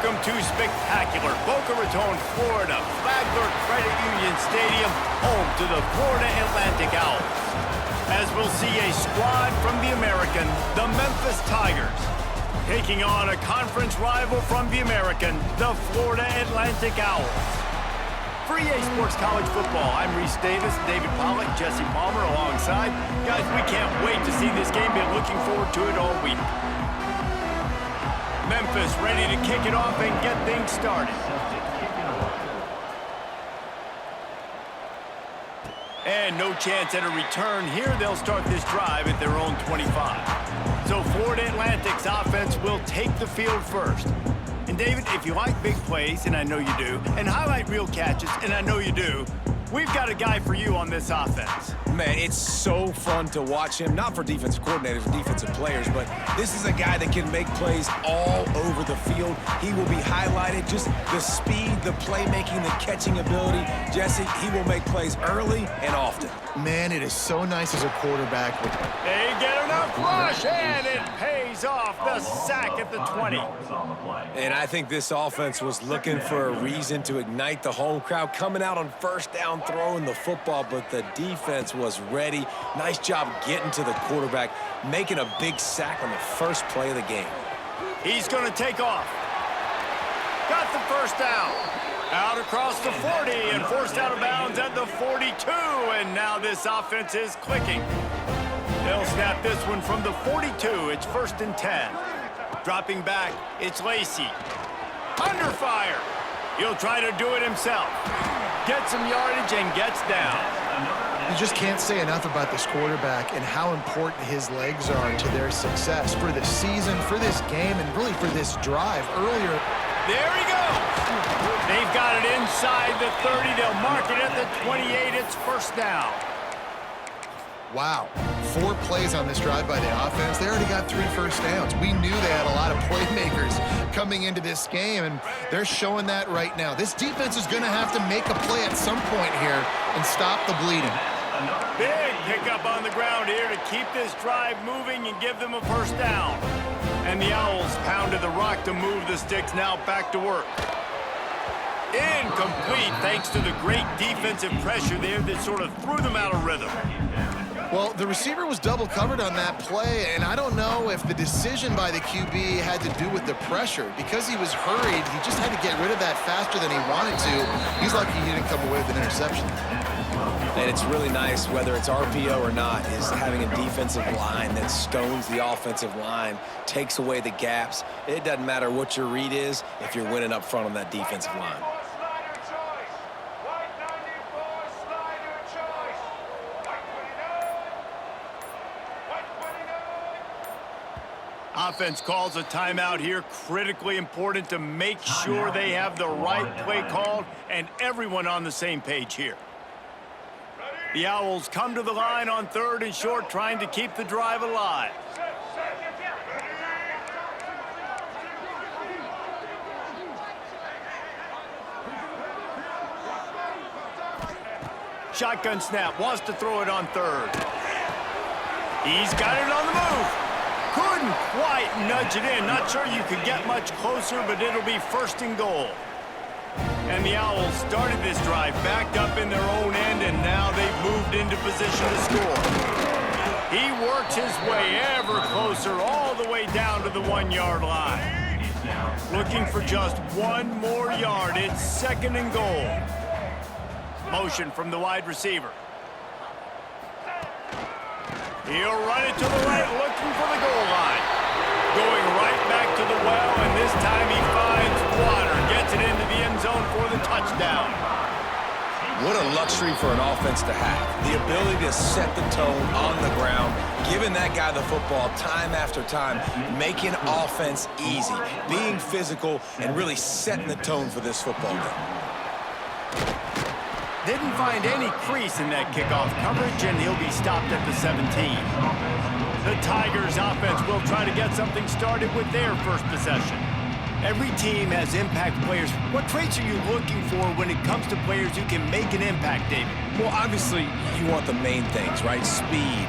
Welcome to spectacular Boca Raton, Florida, Flagler Credit Union Stadium, home to the Florida Atlantic Owls. As we'll see a squad from the American, the Memphis Tigers, taking on a conference rival from the American, the Florida Atlantic Owls. For EA Sports College Football, I'm Reese Davis, David Pollack, Jesse Palmer alongside. Guys, we can't wait to see this game. Been looking forward to it all week. Memphis ready to kick it off and get things started. And no chance at a return here. They'll start this drive at their own 25. So Florida Atlantic's offense will take the field first. And David, if you like big plays, and I know you do, and highlight real catches, and I know you do, we've got a guy for you on this offense. Man, it's so fun to watch him, not for defensive coordinators or defensive players, but this is a guy that can make plays all over the field. He will be highlighted, just the speed, the playmaking, the catching ability. Jesse, he will make plays early and often. Man, it is so nice as a quarterback. They get enough rush, and it pays off the sack at the 20. And I think this offense was looking for a reason to ignite the home crowd, coming out on first down, throwing the football, but the defense was ready. Nice job getting to the quarterback, making a big sack on the first play of the game. He's going to take off. Got the first down. Out across the 40 and forced out of bounds at the 42. And now this offense is clicking. They'll snap this one from the 42. It's 1st and 10. Dropping back, it's Lacey. Under fire. He'll try to do it himself. Gets some yardage and gets down. You just can't say enough about this quarterback and how important his legs are to their success for this season, for this game, and really for this drive earlier. There he goes. They've got it inside the 30. They'll mark it at the 28. It's 1st down. Wow. 4 plays on this drive by the offense. They already got 3 first downs. We knew they had a lot of playmakers coming into this game, and they're showing that right now. This defense is going to have to make a play at some point here and stop the bleeding. Big pickup on the ground here to keep this drive moving and give them a 1st down. And the Owls pounded the rock to move the sticks. Now back to work. Incomplete thanks to the great defensive pressure there that sort of threw them out of rhythm. Well, the receiver was double covered on that play, and I don't know if the decision by the QB had to do with the pressure. Because he was hurried, he just had to get rid of that faster than he wanted to. He's lucky he didn't come away with an interception. And it's really nice, whether it's RPO or not, is having a defensive line that stones the offensive line, takes away the gaps. It doesn't matter what your read is if you're winning up front on that defensive line. Offense calls a timeout here. Critically important to make sure they have the right play called and everyone on the same page here. The Owls come to the line on 3rd and short, trying to keep the drive alive. Shotgun snap, wants to throw it on 3rd. He's got it on the move. Couldn't quite nudge it in. Not sure you could get much closer, but it'll be 1st and goal. And the Owls started this drive backed up in their own end, and now they've moved into position to score. He works his way ever closer all the way down to the 1-yard line. Looking for just 1 more yard. It's 2nd and goal. Motion from the wide receiver. He'll run it to the right, looking for the goal line. Going right back to the well, and this time he finds water. Gets it into the end zone for the touchdown. What a luxury for an offense to have. The ability to set the tone on the ground, giving that guy the football time after time, making offense easy, being physical, and really setting the tone for this football game. Didn't find any crease in that kickoff coverage, and he'll be stopped at the 17. The Tigers offense will try to get something started with their first possession. Every team has impact players. What traits are you looking for when it comes to players who can make an impact, David? Well, obviously, you want the main things, right? Speed,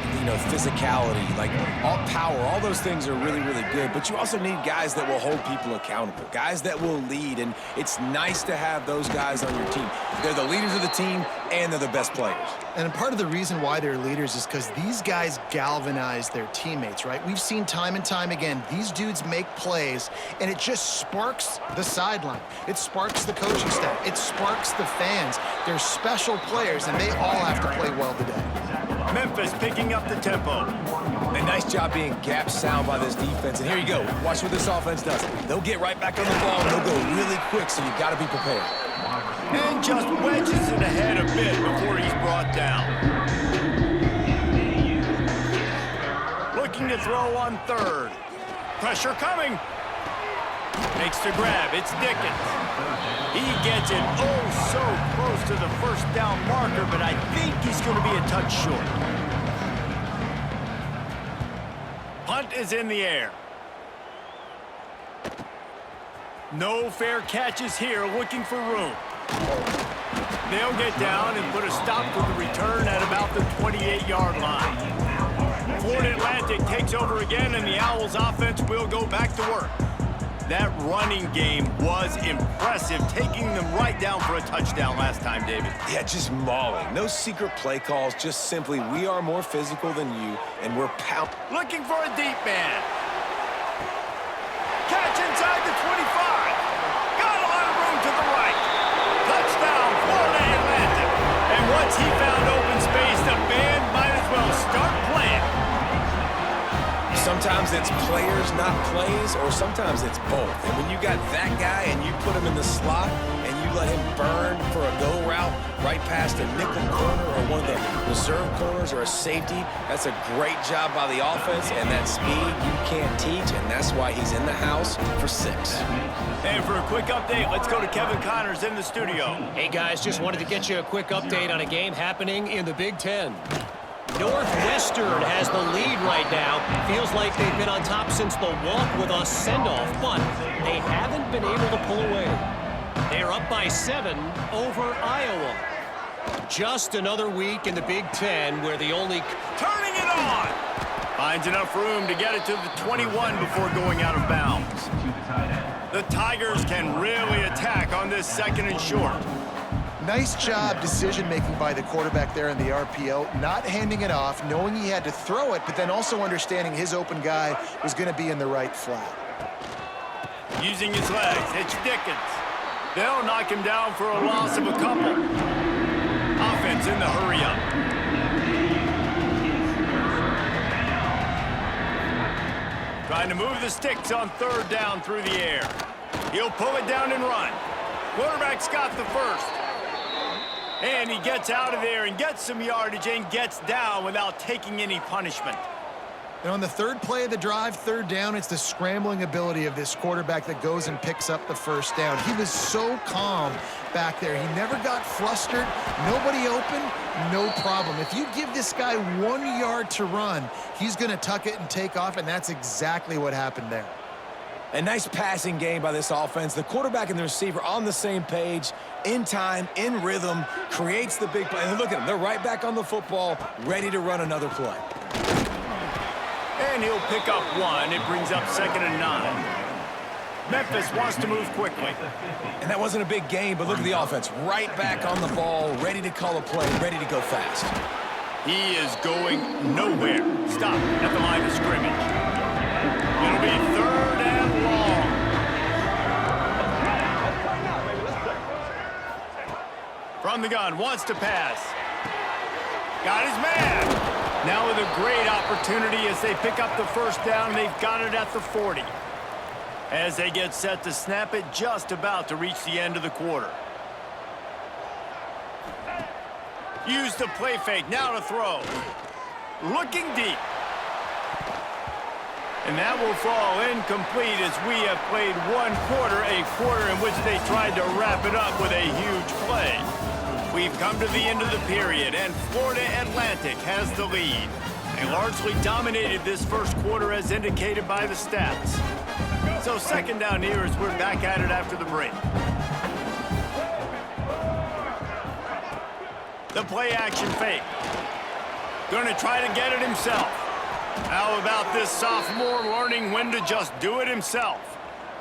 physicality, like all power, all those things are really, really good. But you also need guys that will hold people accountable, guys that will lead. And it's nice to have those guys on your team. They're the leaders of the team, and they're the best players. And part of the reason why they're leaders is because these guys galvanize their teammates, right? We've seen time and time again, these dudes make plays, and it just sparks the sideline. It sparks the coaching staff. It sparks the fans. They're special players, and they all have to play well today. Memphis picking up the tempo. A nice job being gap sound by this defense. And here you go. Watch what this offense does. They'll get right back on the ball, and they'll go really quick, so you've got to be prepared. And just wedges it ahead a bit before he's brought down. Looking to throw on third. Pressure coming. Makes the grab. It's Dickens. He gets it so close to the first down marker, but I think he's going to be a touch short. Punt is in the air. No fair catches here, looking for room. They'll get down and put a stop to the return at about the 28-yard line. Florida Atlantic takes over again, and the Owls offense will go back to work. That running game was impressive, taking them right down for a touchdown last time, David. Yeah, just mauling. No secret play calls, just simply we are more physical than you, and we're looking for a deep man. Catch inside the 25. Got a lot of room to the right. Touchdown, Florida Atlantic. And once he found open space, the band might as well start playing. Sometimes it's players, not plays, or sometimes it's both. And when you got that guy and you put him in the slot and you let him burn for a go route right past a nickel corner or one of the reserve corners or a safety, that's a great job by the offense, and that speed you can't teach, and that's why he's in the house for 6. And for a quick update, let's go to Kevin Connors in the studio. Hey, guys, just wanted to get you a quick update on a game happening in the Big Ten. Northwestern has the lead right now. Feels like they've been on top since the walk with a send-off, but they haven't been able to pull away. They're up by 7 over Iowa. Just another week in the Big Ten where the only... Turning it on! Finds enough room to get it to the 21 before going out of bounds. The Tigers can really attack on this 2nd and short. Nice job decision-making by the quarterback there in the RPO, not handing it off, knowing he had to throw it, but then also understanding his open guy was going to be in the right flat. Using his legs, it's Dickens. They'll knock him down for a loss of a couple. Offense in the hurry-up. Trying to move the sticks on 3rd down through the air. He'll pull it down and run. Quarterback's got the first. And he gets out of there and gets some yardage and gets down without taking any punishment. And on the 3rd play of the drive, 3rd down, it's the scrambling ability of this quarterback that goes and picks up the first down. He was so calm back there. He never got flustered. Nobody open, no problem. If you give this guy 1 yard to run, he's going to tuck it and take off, and that's exactly what happened there. A nice passing game by this offense. The quarterback and the receiver on the same page, in time, in rhythm, creates the big play. And look at them. They're right back on the football, ready to run another play. And he'll pick up 1. It brings up 2nd and 9. Memphis wants to move quickly. And that wasn't a big game, but look at the offense. Right back on the ball, ready to call a play, ready to go fast. He is going nowhere. Stop at the line of scrimmage. It'll be 3rd and long. From the gun, wants to pass. Got his man. Now with a great opportunity as they pick up the first down. They've got it at the 40. As they get set to snap it, just about to reach the end of the quarter. Use the play fake, now to throw. Looking deep. And that will fall incomplete as we have played 1 quarter, a quarter in which they tried to wrap it up with a huge play. We've come to the end of the period, and Florida Atlantic has the lead. They largely dominated this first quarter as indicated by the stats. So 2nd down here as we're back at it after the break. The play action fake. Going to try to get it himself. How about this sophomore learning when to just do it himself?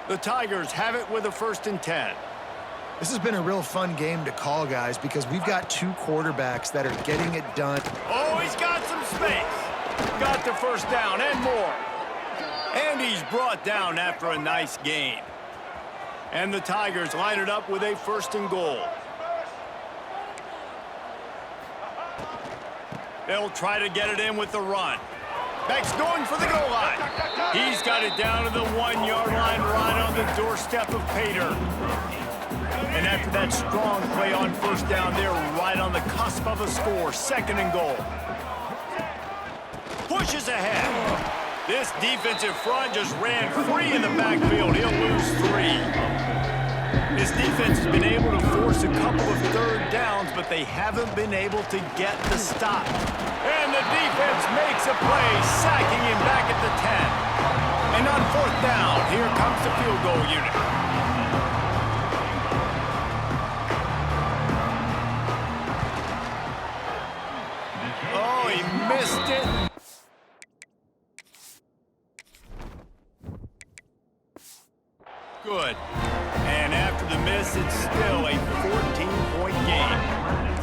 The Tigers have it with a 1st and 10. This has been a real fun game to call, guys, because we've got two quarterbacks that are getting it done. Oh, he's got some space. Got the 1st down and more. And he's brought down after a nice gain. And the Tigers line it up with a 1st and goal. They'll try to get it in with the run. Beck's going for the goal line. He's got it down to the 1-yard line right on the doorstep of Pater. And after that strong play on 1st down, they're right on the cusp of a score. 2nd and goal. Pushes ahead. This defensive front just ran free in the backfield. He'll lose 3. This defense has been able to force a couple of 3rd downs, but they haven't been able to get the stop. And the defense makes a play, sacking him back at the 10. And on 4th down, here comes the field goal unit. Oh, he missed it. Good. And after the miss, it's still a 14-point game.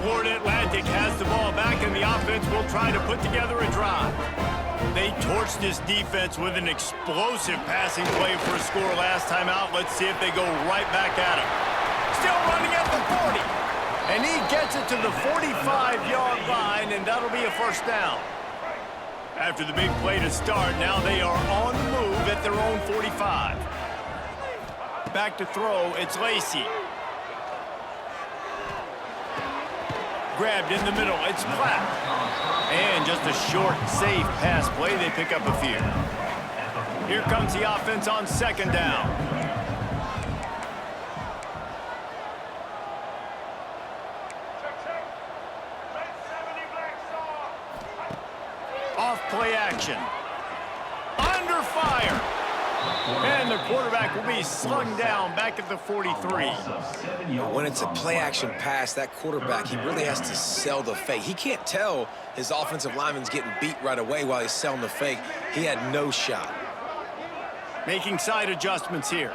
Florida Atlantic has the ball back, and the offense will try to put together a drive. They torched this defense with an explosive passing play for a score last time out. Let's see if they go right back at him. Still running at the 40. And he gets it to the 45-yard line, and that'll be a 1st down. After the big play to start, now they are on the move at their own 45. Back to throw, it's Lacey. Grabbed in the middle, it's Platt. And just a short, safe pass play, they pick up a few. Here comes the offense on 2nd down. Off play action. Under fire. And the quarterback will be slung down back at the 43. When it's a play-action pass, that quarterback, he really has to sell the fake. He can't tell his offensive lineman's getting beat right away while he's selling the fake. He had no shot. Making side adjustments here.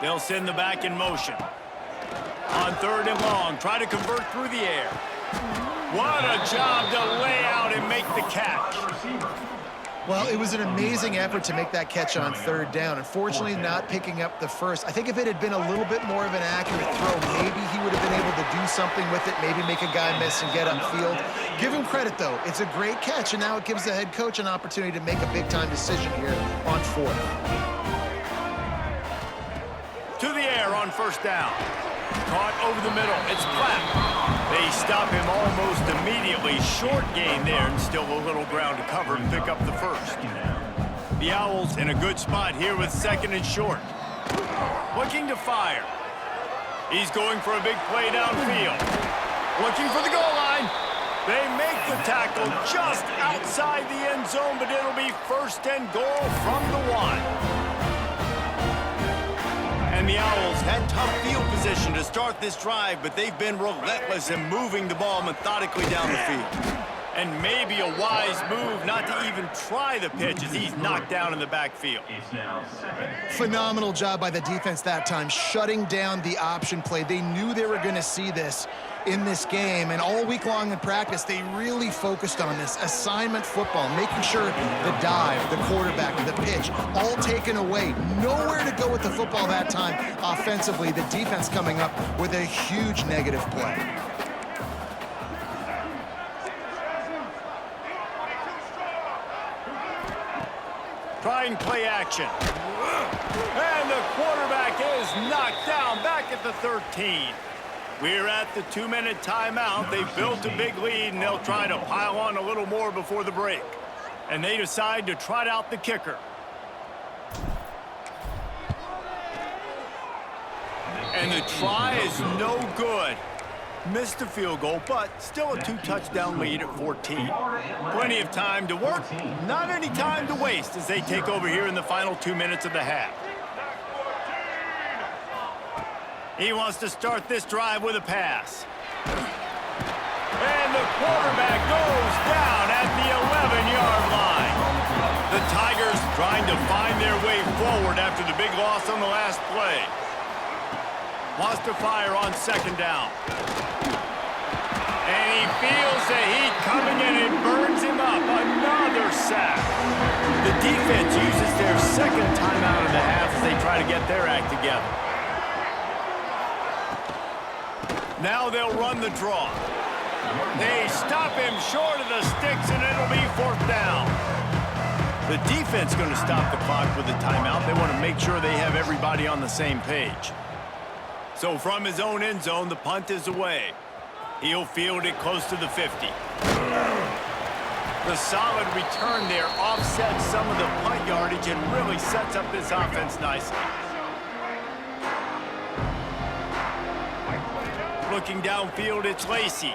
They'll send the back in motion. On 3rd and long, try to convert through the air. What a job to lay out and make the catch. Well, it was an amazing effort to make that catch on 3rd down. Unfortunately, not picking up the 1st. I think if it had been a little bit more of an accurate throw, maybe he would have been able to do something with it, maybe make a guy miss and get upfield. Give him credit, though. It's a great catch, and now it gives the head coach an opportunity to make a big-time decision here on 4th. To the air on 1st down. Caught over the middle. It's Platt. They stop him almost immediately. Short gain there, and still a little ground to cover and pick up the 1st. The Owls in a good spot here with 2nd and short. Looking to fire. He's going for a big play downfield. Looking for the goal line. They make the tackle just outside the end zone, but it'll be 1st and goal from the 1. And the Owls had tough field position to start this drive, but they've been relentless in moving the ball methodically down the field. And maybe a wise move not to even try the pitch as he's knocked down in the backfield. Phenomenal job by the defense that time, shutting down the option play. They knew they were going to see this in this game, and all week long in practice, they really focused on this assignment football, making sure the dive, the quarterback, the pitch, all taken away. Nowhere to go with the football that time offensively. The defense coming up with a huge negative play. Trying play action. And the quarterback is knocked down back at the 13. We're at the 2-minute timeout. They've built a big lead, and they'll try to pile on a little more before the break. And they decide to trot out the kicker. And the try is no good. Missed the field goal, but still a 2-touchdown lead at 14. Plenty of time to work, not any time to waste as they take over here in the final 2 minutes of the half. He wants to start this drive with a pass. And the quarterback goes down at the 11-yard line. The Tigers trying to find their way forward after the big loss on the last play. Wants to fire on second down. And he feels the heat coming in and burns him up. Another sack. The defense uses their second timeout of the half as they try to get their act together. Now they'll run the draw. They stop him short of the sticks, and it'll be fourth down. The defense going to stop the clock with a timeout. They want to make sure they have everybody on the same page. So from his own end zone, the punt is away. He'll field it close to the 50. The solid return there offsets some of the punt yardage and really sets up this offense nicely. Looking downfield, it's Lacey.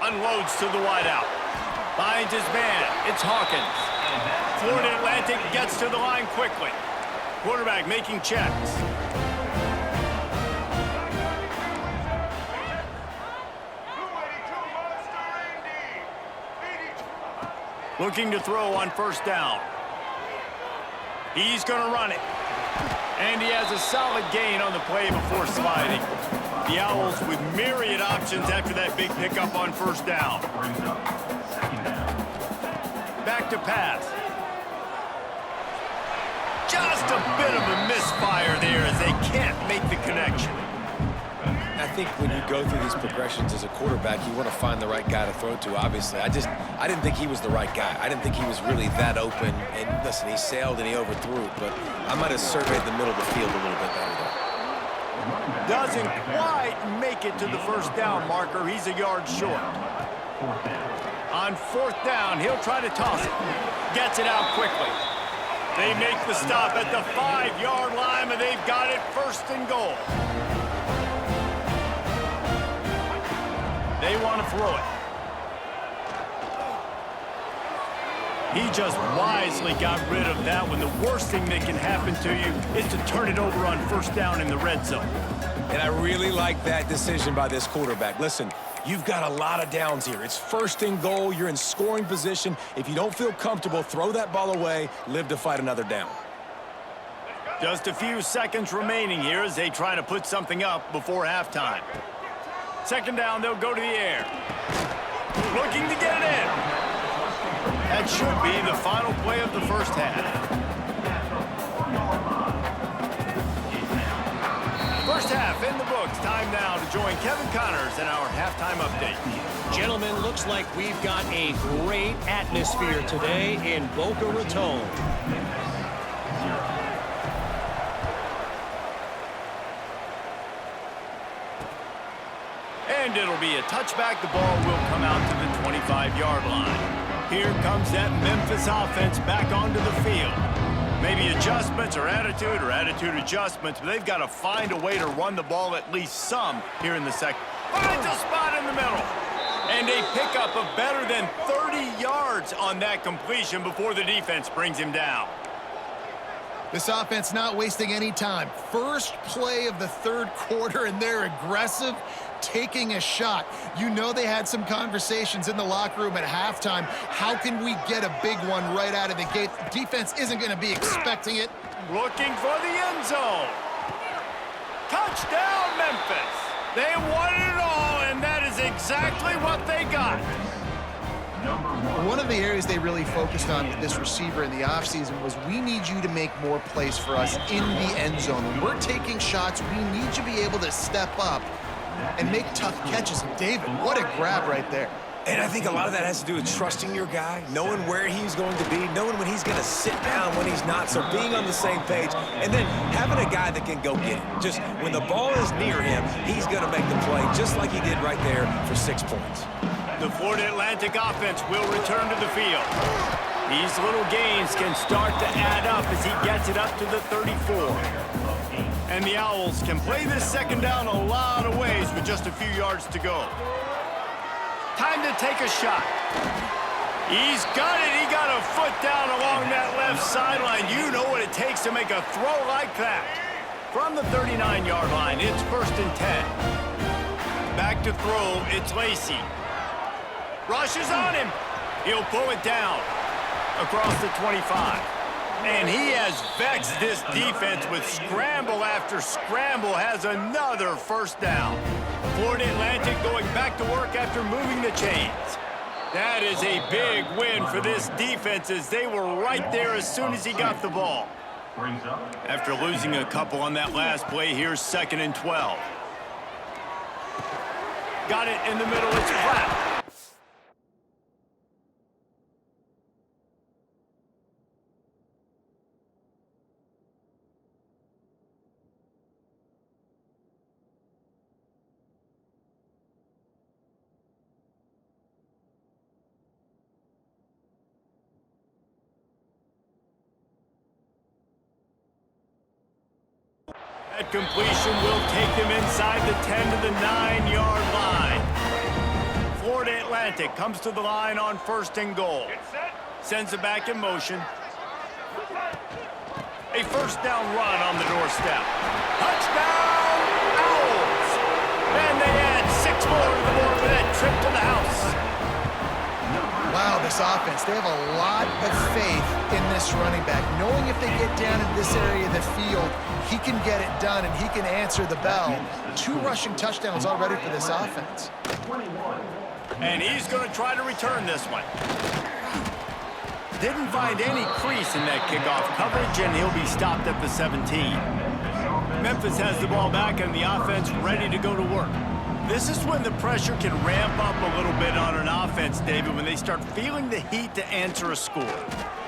Unloads to the wideout. Finds his man. It's Hawkins. Florida Atlantic gets to the line quickly. Quarterback making checks. Looking to throw on first down. He's going to run it. And he has a solid gain on the play before sliding. The Owls with myriad options after that big pickup on first down. Back to pass. Just a bit of a misfire there as they can't make the connection. I think when you go through these progressions as a quarterback, you want to find the right guy to throw to, obviously. I didn't think he was the right guy. I didn't think he was really that open. And listen, he sailed and he overthrew it, but I might have surveyed the middle of the field a little bit better there. Doesn't quite make it to the first down marker. He's a yard short. On fourth down, he'll try to toss it. Gets it out quickly. They make the stop at the 5-yard line, and they've got it first and goal. They want to throw it. He just wisely got rid of that one. The worst thing that can happen to you is to turn it over on first down in the red zone. And I really like that decision by this quarterback. Listen, you've got a lot of downs here. It's first and goal. You're in scoring position. If you don't feel comfortable, throw that ball away. Live to fight another down. Just a few seconds remaining here as they try to put something up before halftime. Second down, they'll go to the air. Looking to get it in. That should be the final play of the first half. First half in the books. Time now to join Kevin Connors in our halftime update. Gentlemen, looks like we've got a great atmosphere today in Boca Raton. And it'll be a touchback. The ball will come out to the 25-yard line. Here comes that Memphis offense back onto the field. Maybe adjustments or attitude adjustments, but they've got to find a way to run the ball at least some here in the second. Finds a spot in the middle. And a pickup of better than 30 yards on that completion before the defense brings him down. This offense not wasting any time. First play of the third quarter, and they're aggressive, taking a shot. You know they had some conversations in the locker room at halftime. How can we get a big one right out of the gate? Defense isn't going to be expecting it. Looking for the end zone. Touchdown, Memphis. They wanted it all, and that is exactly what they got. One of the areas they really focused on with this receiver in the offseason was we need you to make more plays for us in the end zone. When we're taking shots, we need you to be able to step up and make tough catches. And David, what a grab right there. And I think a lot of that has to do with trusting your guy, knowing where he's going to be, knowing when he's going to sit down, when he's not, so being on the same page, and then having a guy that can go get it. Just when the ball is near him, he's going to make the play just like he did right there for 6 points. The Florida Atlantic offense will return to the field. These little gains can start to add up as he gets it up to the 34. And the Owls can play this second down a lot of ways with just a few yards to go. Time to take a shot. He's got it. He got a foot down along that left sideline. You know what it takes to make a throw like that. From the 39-yard line, it's 1st and 10. Back to throw, it's Lacy. Rushes on him. He'll pull it down across the 25. And he has vexed this defense with scramble after scramble, has another 1st down. Florida Atlantic going back to work after moving the chains. That is a big win for this defense as they were right there as soon as he got the ball. After losing a couple on that last play, here's 2nd and 12. Got it in the middle, it's flat. That completion will take them inside the 10 to the 9-yard line. Florida Atlantic comes to the line on 1st and goal. Sends it back in motion. A 1st down run on the doorstep. Touchdown, Owls! And they add 6 more to the board for that trip to the house. Wow, this offense, they have a lot of faith in this running back, knowing if they get down in this area of the field, he can get it done and he can answer the bell. 2 rushing touchdowns already for this offense. And he's going to try to return this one. Didn't find any crease in that kickoff coverage, and he'll be stopped at the 17. Memphis has the ball back and the offense ready to go to work. This is when the pressure can ramp up a little bit on an offense, David, when they start feeling the heat to answer a score.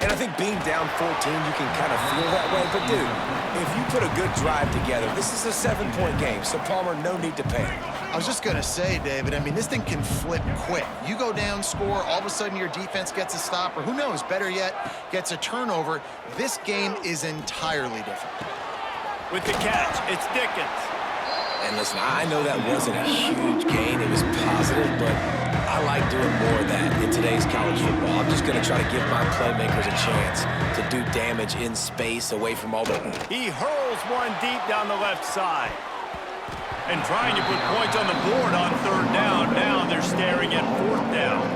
And I think being down 14, you can kind of feel that way. But, dude, if you put a good drive together, this is a 7-point game, so, Palmer, no need to panic. I was just going to say, David, I mean, this thing can flip quick. You go down, score, all of a sudden your defense gets a stop, or who knows, better yet, gets a turnover. This game is entirely different. With the catch, it's Dickens. And listen, I know that wasn't a huge gain. It was positive, but I like doing more of that in today's college football. I'm just going to try to give my playmakers a chance to do damage in space away from all the... He hurls one deep down the left side. And trying to put points on the board on 3rd down. Now they're staring at 4th down.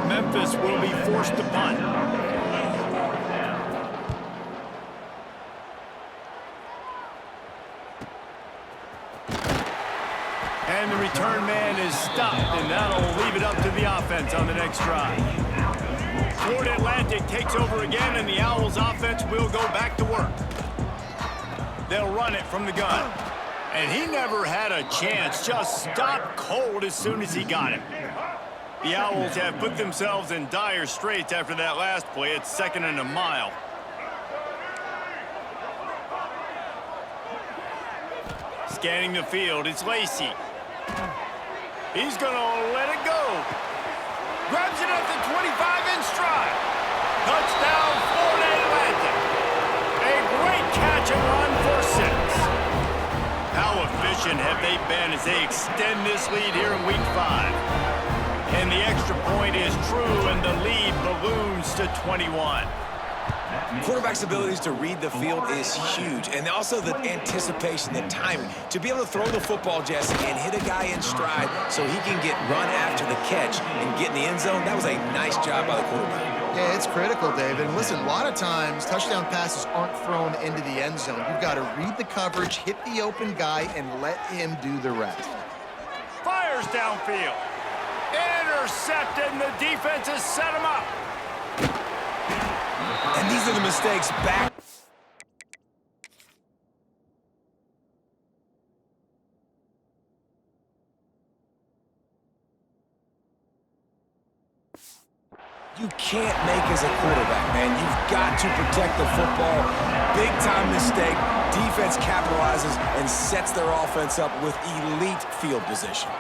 Memphis will be forced to punt. And the return man is stopped, and that'll leave it up to the offense on the next drive. Florida Atlantic takes over again, and the Owls offense will go back to work. They'll run it from the gun. And he never had a chance, just stopped cold as soon as he got him. The Owls have put themselves in dire straits after that last play. It's 2nd and a mile. Scanning the field, it's Lacy. He's going to let it go. Grabs it at the 25 in stride. Touchdown, Florida Atlantic. A great catch and run for 6. How efficient have they been as they extend this lead here in Week 5? And the extra point is true, and the lead balloons to 21. Quarterback's abilities to read the field is huge, and also the anticipation, the timing. To be able to throw the football, Jesse, and hit a guy in stride so he can get run after the catch and get in the end zone, that was a nice job by the quarterback. Yeah, it's critical, David. And listen, a lot of times touchdown passes aren't thrown into the end zone. You've got to read the coverage, hit the open guy, and let him do the rest. Fires downfield. Intercepted, and the defense has set him up. And these are the mistakes back. You can't make as a quarterback, man. You've got to protect the football. Big-time mistake. Defense capitalizes and sets their offense up with elite field position.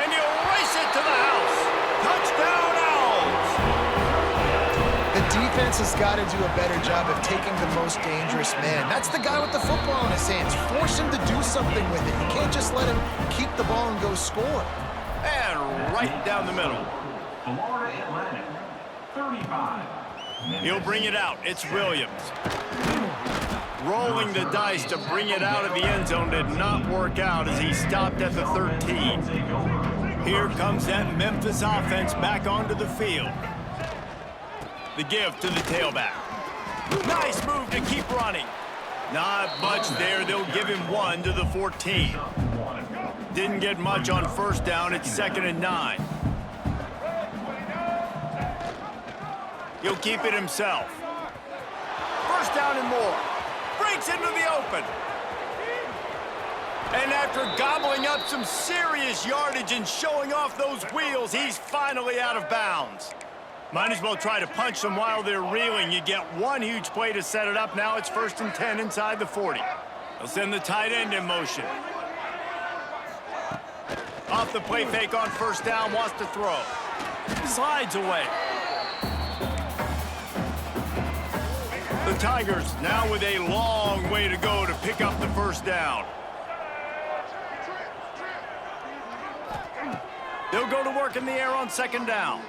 And he'll race it to the house. Touchdown, Owls. The defense has got to do a better job of taking the most dangerous man. That's the guy with the football in his hands. Force him to do something with it. You can't just let him keep the ball and go score. And right down the middle. Florida Atlantic, 35. He'll bring it out. It's Williams. Rolling the dice to bring it out of the end zone did not work out as he stopped at the 13. Here comes that Memphis offense back onto the field. The give to the tailback. Nice move to keep running. Not much there. They'll give him 1 to the 14. Didn't get much on first down. It's 2nd and 9. He'll keep it himself. First down and more. Breaks into the open. And after gobbling up some serious yardage and showing off those wheels, he's finally out of bounds. Might as well try to punch them while they're reeling. You get one huge play to set it up. Now it's 1st and 10 inside the 40. They'll send the tight end in motion. Off the play fake on first down, wants to throw. Slides away. The Tigers now with a long way to go to pick up the first down. They'll go to work in the air on 2nd down.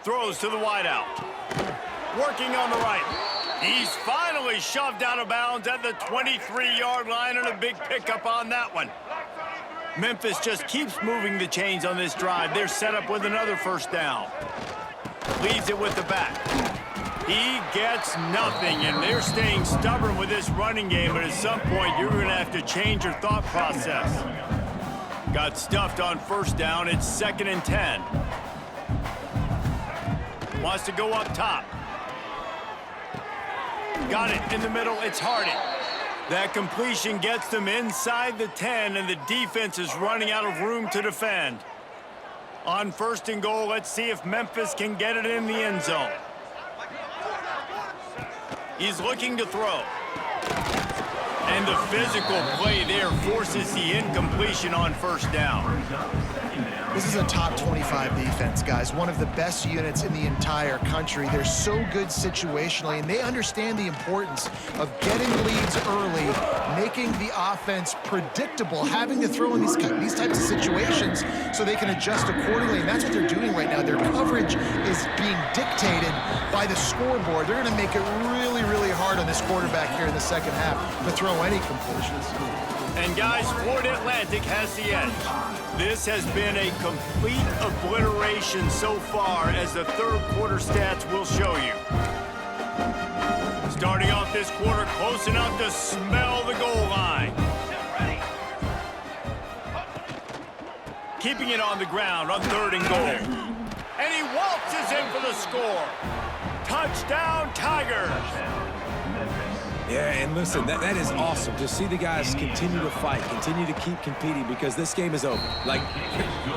Throws to the wideout. Working on the right. He's finally shoved out of bounds at the 23-yard line, and a big pickup on that one. Memphis just keeps moving the chains on this drive. They're set up with another first down. Leads it with the back. He gets nothing, and they're staying stubborn with this running game, but at some point you're going to have to change your thought process. Got stuffed on first down. It's 2nd and 10. Wants to go up top. Got it in the middle. It's Hardy. That completion gets them inside the 10, and the defense is running out of room to defend. On 1st and goal, let's see if Memphis can get it in the end zone. He's looking to throw. And the physical play there forces the incompletion on first down. This is a top 25 defense, guys. One of the best units in the entire country. They're so good situationally, and they understand the importance of getting leads early, making the offense predictable, having to throw in these types of situations so they can adjust accordingly. And that's what they're doing right now. Their coverage is being dictated by the scoreboard. They're going to make it really, really hard on this quarterback here in the second half to throw any completions. And guys, Florida Atlantic has the edge. This has been a complete obliteration so far, as the third quarter stats will show you. Starting off this quarter close enough to smell the goal line. Keeping it on the ground on 3rd and goal. And he waltzes in for the score. Touchdown, Tigers. Yeah, and listen, that is awesome to see the guys continue to fight, continue to keep competing, because this game is over. Like,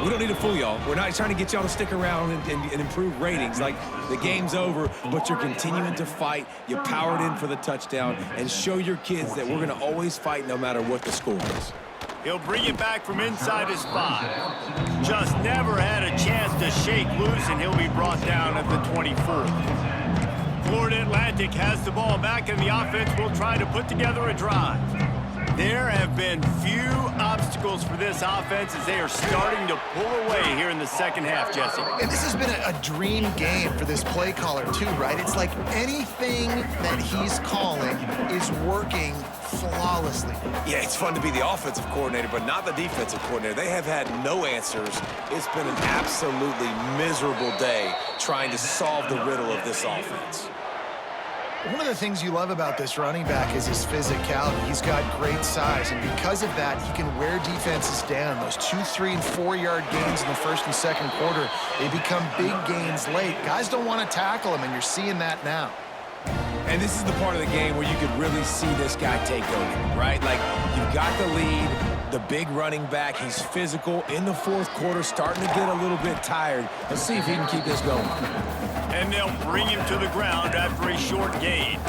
we don't need to fool y'all. We're not trying to get y'all to stick around and improve ratings. Like, the game's over, but you're continuing to fight. You powered in for the touchdown, and show your kids that we're going to always fight no matter what the score is. He'll bring it back from inside his 5. Just never had a chance to shake loose, and he'll be brought down at the 24. Florida Atlantic has the ball back, and the offense will try to put together a drive. There have been few obstacles for this offense as they are starting to pull away here in the second half, Jesse. And this has been a dream game for this play caller too, right? It's like anything that he's calling is working flawlessly. Yeah, it's fun to be the offensive coordinator, but not the defensive coordinator. They have had no answers. It's been an absolutely miserable day trying to solve the riddle of this offense. One of the things you love about this running back is his physicality. He's got great size, and because of that, he can wear defenses down. Those 2, 3, and 4-yard gains in the first and second quarter, they become big gains late. Guys don't want to tackle him, and you're seeing that now. And this is the part of the game where you could really see this guy take over, right? Like, you've got the lead, the big running back. He's physical in the fourth quarter, starting to get a little bit tired. Let's see if he can keep this going. And they'll bring him to the ground after a short gain.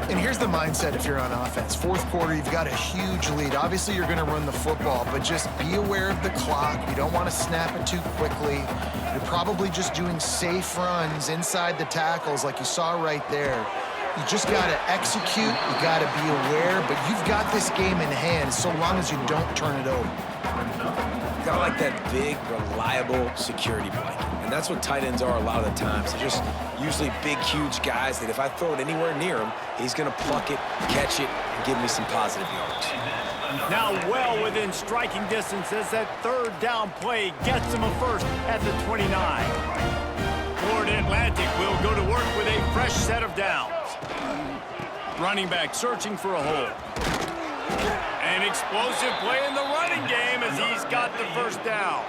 And here's the mindset if you're on offense. Fourth quarter, you've got a huge lead. Obviously, you're going to run the football, but just be aware of the clock. You don't want to snap it too quickly. You're probably just doing safe runs inside the tackles like you saw right there. You just got to execute. You got to be aware, but you've got this game in hand so long as you don't turn it over. kind of like that big, reliable security blanket. And that's what tight ends are a lot of the times. They're just usually big, huge guys that if I throw it anywhere near him, he's going to pluck it, catch it, and give me some positive yards. Now well within striking distance as that third down play gets him a first at the 29. Florida Atlantic will go to work with a fresh set of downs. Running back searching for a hole. An explosive play in the running game as he's got the first down.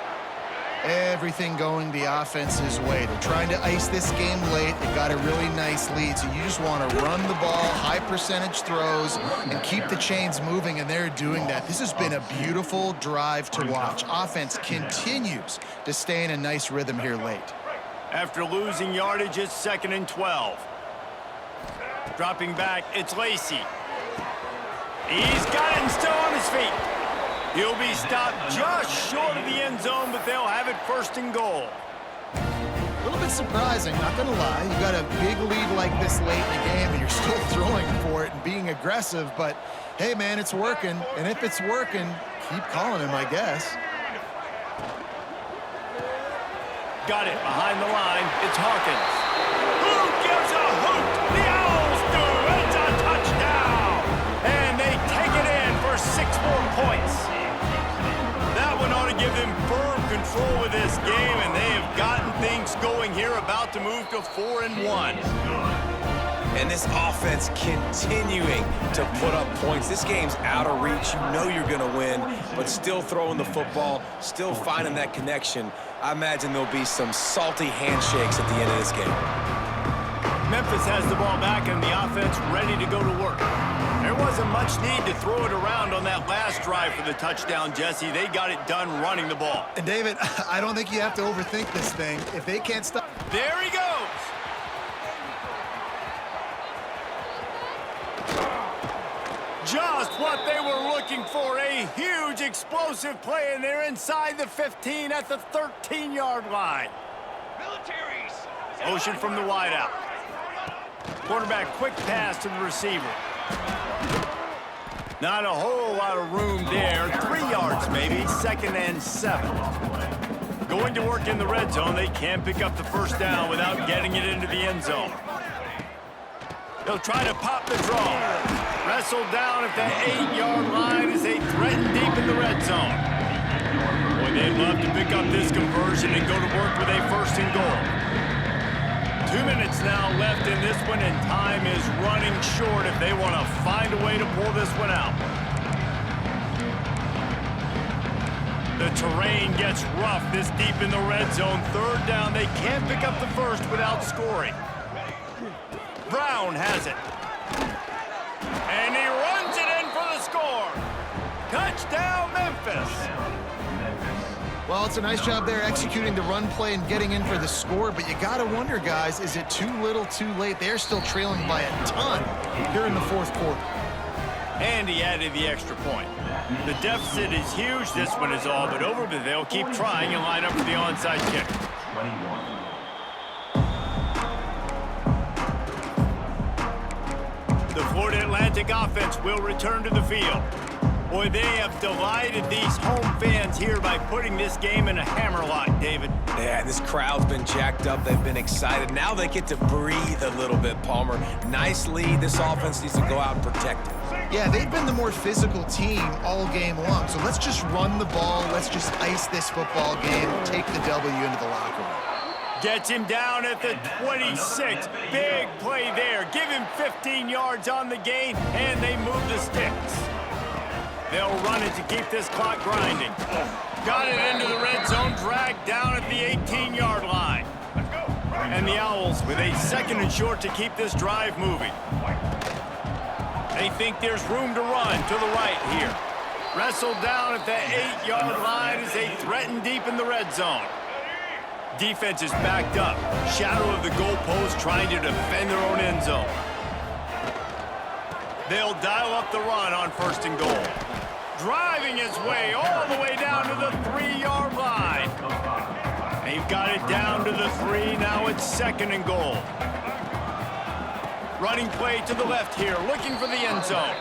Everything going the offense's way. They're trying to ice this game late. They've got a really nice lead, so you just want to run the ball, high percentage throws, and keep the chains moving, and they're doing that. This has been a beautiful drive to watch. Offense continues to stay in a nice rhythm here late. After losing yardage, it's 2nd and 12. Dropping back, it's Lacey. He's got it and still on his feet. He'll be stopped just short of the end zone, but they'll have it 1st and goal. A little bit surprising, not going to lie. You got a big lead like this late in the game, and you're still throwing for it and being aggressive. But, hey, man, it's working. And if it's working, keep calling him, I guess. Got it behind the line. It's Hawkins. Who gives a hoot? The Owls do. It's a touchdown. And they take it in for 6 more points. That one ought to give them firm control of this game, and they have gotten things going here, about to move to 4-1. And this offense continuing to put up points. This game's out of reach. You know you're going to win, but still throwing the football, still finding that connection. I imagine there'll be some salty handshakes at the end of this game. Memphis has the ball back and the offense ready to go to work. There wasn't much need to throw it around on that last drive for the touchdown, Jesse. They got it done running the ball. And, David, I don't think you have to overthink this thing. If they can't stop... There he goes. Just what they were looking for, a huge explosive play, and they're inside the 15 at the 13-yard line. Motion from the wideout. Quarterback quick pass to the receiver. Not a whole lot of room there. 3 yards maybe, 2nd and 7. Going to work in the red zone. They can't pick up the first down without getting it into the end zone. They'll try to pop the draw. Wrestled down at the 8-yard line as they threaten deep in the red zone. Boy, they'd love to pick up this conversion and go to work with a 1st and goal. 2 minutes now left in this one, and time is running short if they want to find a way to pull this one out. The terrain gets rough this deep in the red zone. 3rd down, they can't pick up the first without scoring. Brown has it. And he runs it in for the score. Touchdown, Memphis. Well, it's a nice job there executing the run play and getting in for the score, but you got to wonder, guys, is it too little too late? They're still trailing by a ton here in the 4th quarter. And he added the extra point. The deficit is huge. This one is all but over, but they'll keep trying and line up for the onside kick. 21. The Florida Atlantic offense will return to the field. Boy, they have delighted these home fans here by putting this game in a hammerlock, David. Yeah, this crowd's been jacked up. They've been excited. Now they get to breathe a little bit, Palmer. Nice lead. This offense needs to go out and protect it. Yeah, they've been the more physical team all game long, so let's just run the ball. Let's just ice this football game, take the W into the locker room. Gets him down at the 26. Big play there. Give him 15 yards on the gain, and they move the sticks. They'll run it to keep this clock grinding. Got it into the red zone, dragged down at the 18-yard line. And the Owls with a 2nd and short to keep this drive moving. They think there's room to run to the right here. Wrestled down at the 8-yard line as they threaten deep in the red zone. Defense is backed up. Shadow of the goalpost trying to defend their own end zone. They'll dial up the run on 1st and goal. Driving his way all the way down to the 3-yard line. They've got it down to the 3. Now it's 2nd and goal. Running play to the left here, looking for the end zone.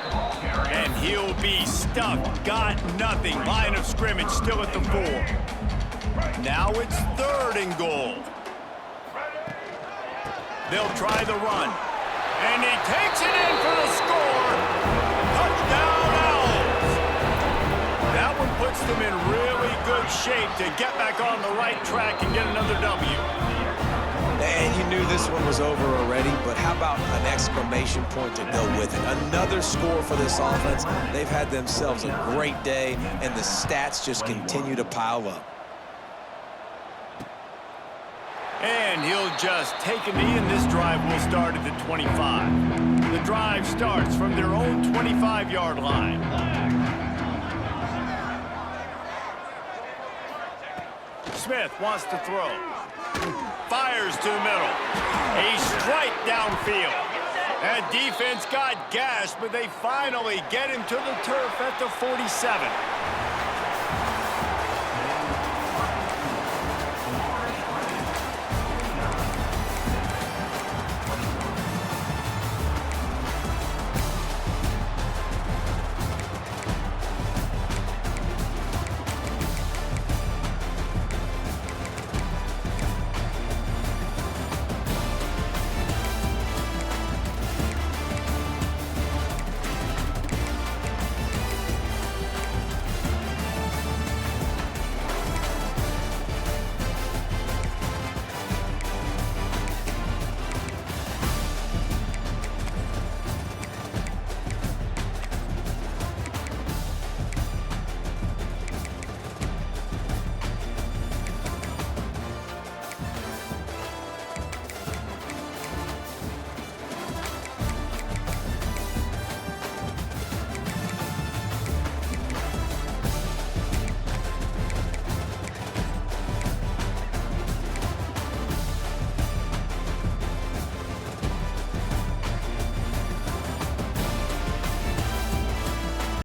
And he'll be stuck. Got nothing. Line of scrimmage still at the 4. Now it's 3rd and goal. They'll try the run. And he takes it in for the score. Touchdown, Owls. That one puts them in really good shape to get back on the right track and get another W. And you knew this one was over already, but how about an exclamation point to go with it? Another score for this offense. They've had themselves a great day, and the stats just continue to pile up. And he'll just take a knee, and this drive will start at the 25. The drive starts from their own 25-yard line. Smith wants to throw. Fires to the middle. A strike downfield. That defense got gashed, but they finally get him to the turf at the 47.